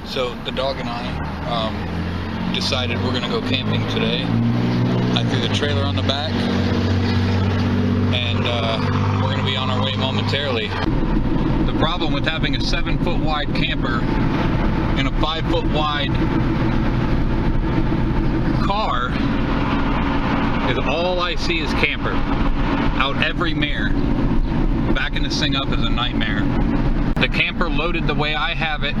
So the dog and I decided we're gonna go camping today. I threw the trailer on the back, and we're gonna be on our way momentarily. The problem with having a 7-foot wide camper and a 5-foot wide car is all I see is camper out every mare. Backing this thing up is a nightmare. The camper loaded the way I have it,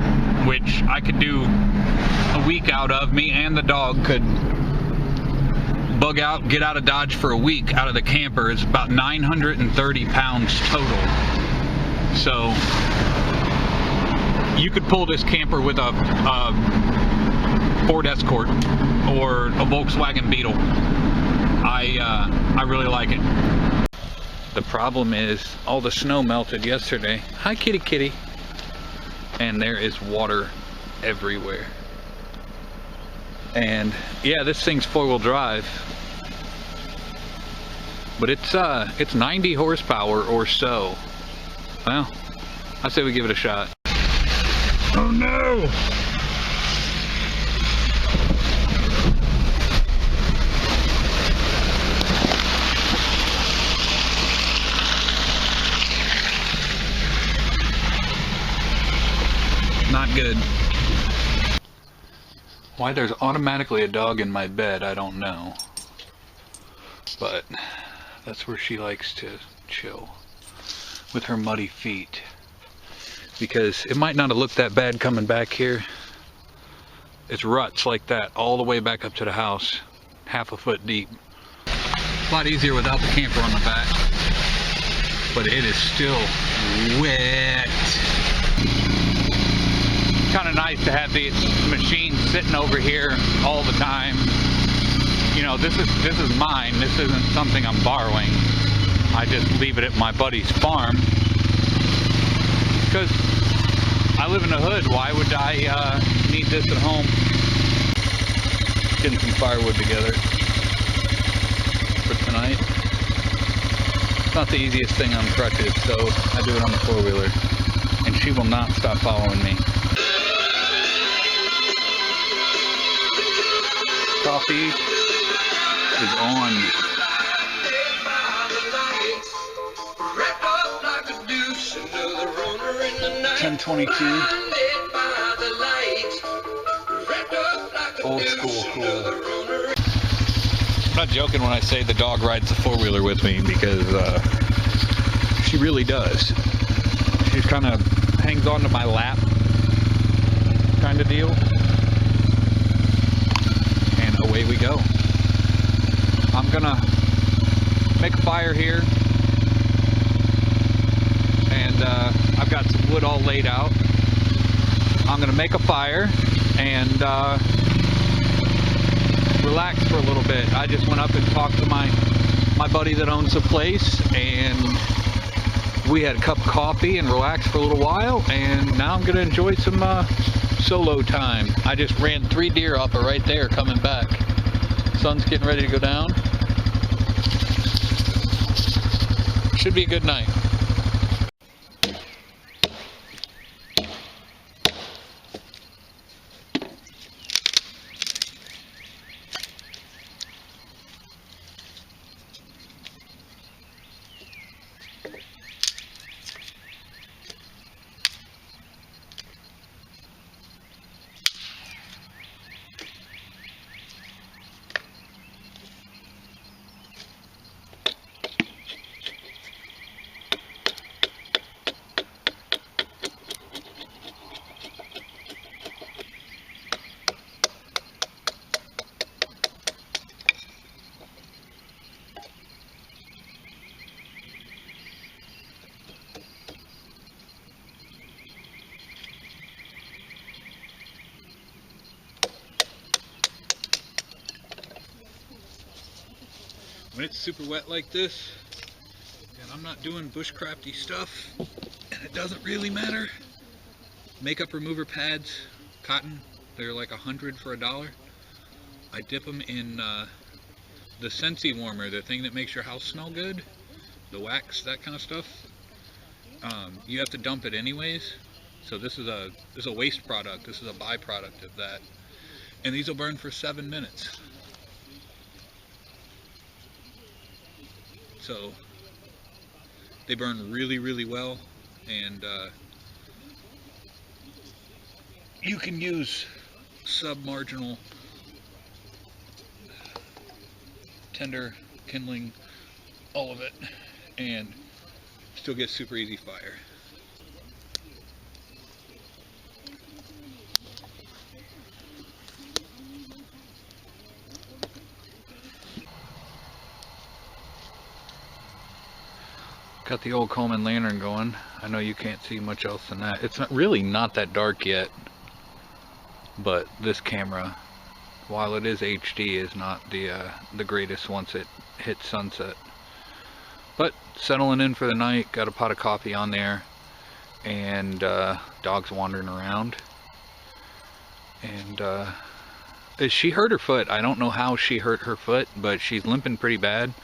which I could do a week out of. Me and the dog could bug out, get out of Dodge for a week out of the camper. It's about 930 pounds total. So you could pull this camper with a Ford Escort or a Volkswagen Beetle. I really like it. The problem is all the snow melted yesterday. Hi, kitty kitty. And there is water everywhere. And yeah, this thing's 4-wheel drive, but it's 90 horsepower or so. Well, I say we give it a shot. Oh no! Not good. Why there's automatically a dog in my bed, I don't know. But that's where she likes to chill, with her muddy feet. Because it might not have looked that bad coming back here. It's ruts like that all the way back up to the house, half a foot deep. A lot easier without the camper on the back, but it is still wet. Kind of nice to have these machines sitting over here all the time. You know, this is mine. This isn't something I'm borrowing. I just leave it at my buddy's farm because I live in the hood. Why would I need this at home? Getting some firewood together for tonight. It's not the easiest thing on crutches, so I do it on the 4-wheeler, and she will not stop following me. Coffee is on. 10:22. Old school cool. I'm not joking when I say the dog rides the 4-wheeler with me, because she really does. She kind of hangs onto my lap, kind of deal. Away we go. I'm gonna make a fire here, and I've got some wood all laid out. I'm gonna make a fire and relax for a little bit. I just went up and talked to my buddy that owns the place, and we had a cup of coffee and relaxed for a little while, and now I'm gonna enjoy some solo time. I just ran 3 deer off of right there coming back. Sun's getting ready to go down. Should be a good night. When it's super wet like this, and I'm not doing bushcrafty stuff, and it doesn't really matter, makeup remover pads, cotton, they're like $100 for $1. I dip them in the Scentsy warmer, the thing that makes your house smell good, the wax, that kind of stuff. You have to dump it anyways, So this is a waste product. This is a byproduct of that. And these will burn for 7 minutes. So they burn really, really well, and you can use submarginal tender kindling, all of it, and still get super easy fire. Got the old Coleman lantern going. I know you can't see much else than that. It's really not that dark yet, but this camera, while it is HD, is not the greatest once it hits sunset. But settling in for the night, got a pot of coffee on there, and dogs wandering around. And she hurt her foot. I don't know how she hurt her foot, but she's limping pretty bad.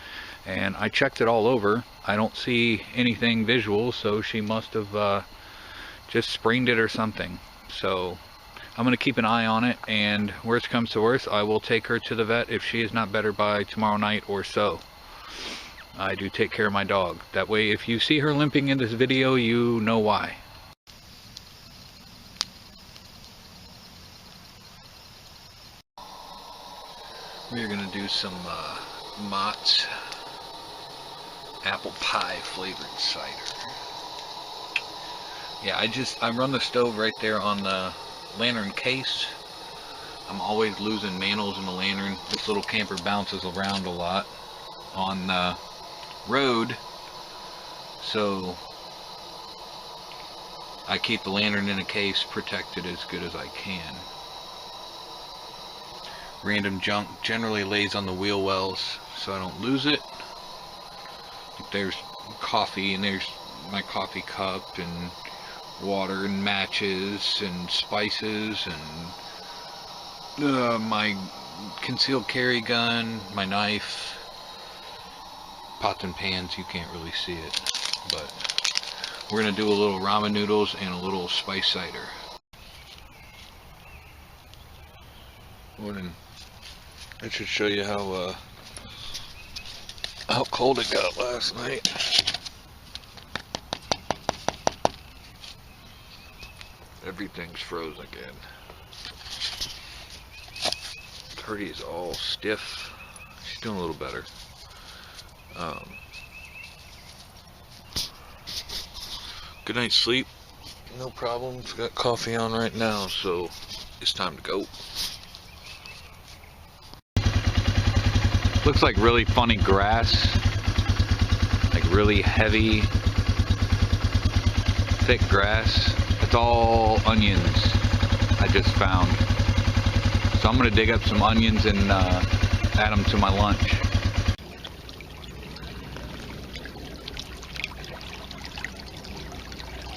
And I checked it all over. I don't see anything visual, so she must have just sprained it or something. So I'm going to keep an eye on it, and worst comes to worst, I will take her to the vet if she is not better by tomorrow night or so. I do take care of my dog. That way, if you see her limping in this video, you know why. We're going to do some Mott's apple pie flavored cider. Yeah, I run the stove right there on the lantern case. I'm always losing mantles in the lantern. This little camper bounces around a lot on the road, so I keep the lantern in a case protected as good as I can. Random junk generally lays on the wheel wells so I don't lose it. There's coffee, and there's my coffee cup, and water, and matches, and spices, and my concealed carry gun, my knife, pots and pans. You can't really see it, but we're gonna do a little ramen noodles and a little spice cider. Morning. I should show you how cold it got last night. Everything's frozen again. Turkey's all stiff. She's doing a little better. Good night's sleep. No problems. Got coffee on right now, so it's time to go. Looks like really funny grass, like really heavy, thick grass. It's all onions I just found. So I'm gonna dig up some onions and add them to my lunch.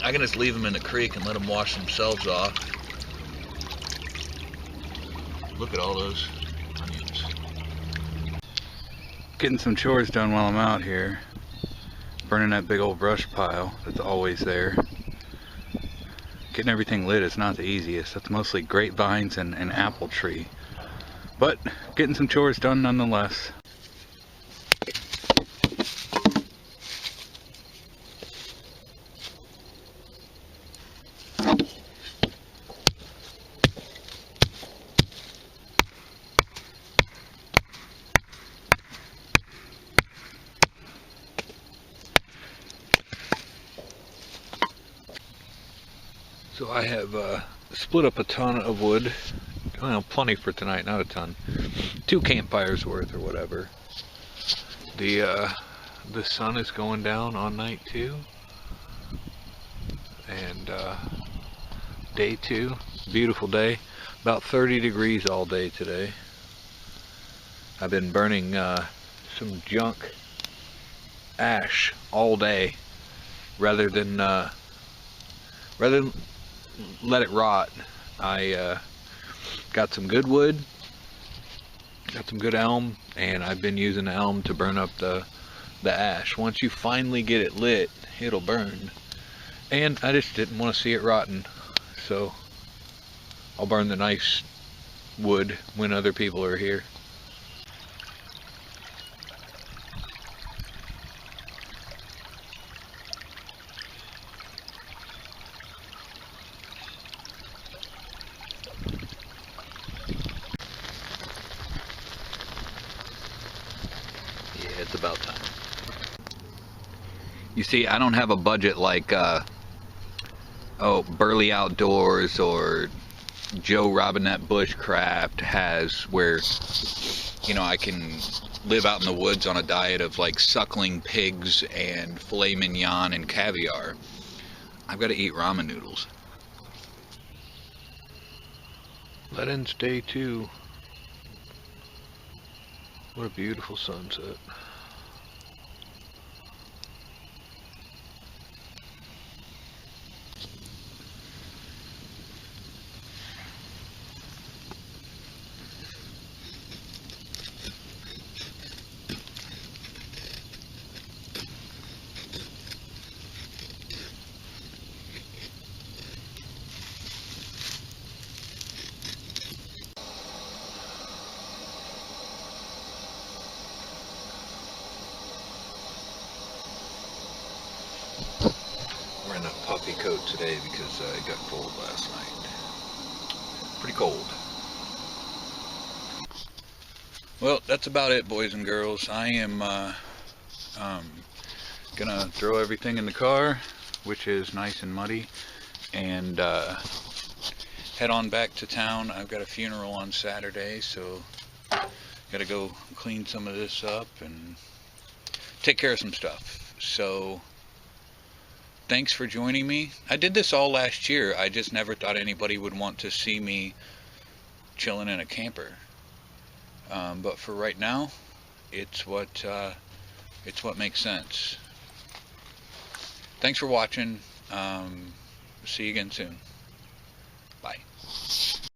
I can just leave them in the creek and let them wash themselves off. Look at all those onions. Getting some chores done while I'm out here. Burning that big old brush pile that's always there. Getting everything lit is not the easiest. That's mostly grapevines and an apple tree. But getting some chores done nonetheless. So I have split up a ton of wood. Well, plenty for tonight, not a ton. 2 campfires worth or whatever. The sun is going down on night 2. And day 2, beautiful day. About 30 degrees all day today. I've been burning some junk ash all day rather than let it rot. I got some good wood, got some good elm, and I've been using the elm to burn up the ash. Once you finally get it lit, it'll burn. And I just didn't want to see it rotten, so I'll burn the nice wood when other people are here. Yeah, it's about time. You see, I don't have a budget like Burley Outdoors or Joe Robinette Bushcraft has, where I can live out in the woods on a diet of like suckling pigs and filet mignon and caviar. I've got to eat ramen noodles. Let-ins day 2. What a beautiful sunset. We're in a puffy coat today because it got cold last night. Pretty cold. Well, that's about it, boys and girls. I am gonna throw everything in the car, which is nice and muddy, and head on back to town. I've got a funeral on Saturday, so gotta go clean some of this up and take care of some stuff. So thanks for joining me. I did this all last year. I just never thought anybody would want to see me chilling in a camper. But for right now, it's what makes sense. Thanks for watching. See you again soon. Bye.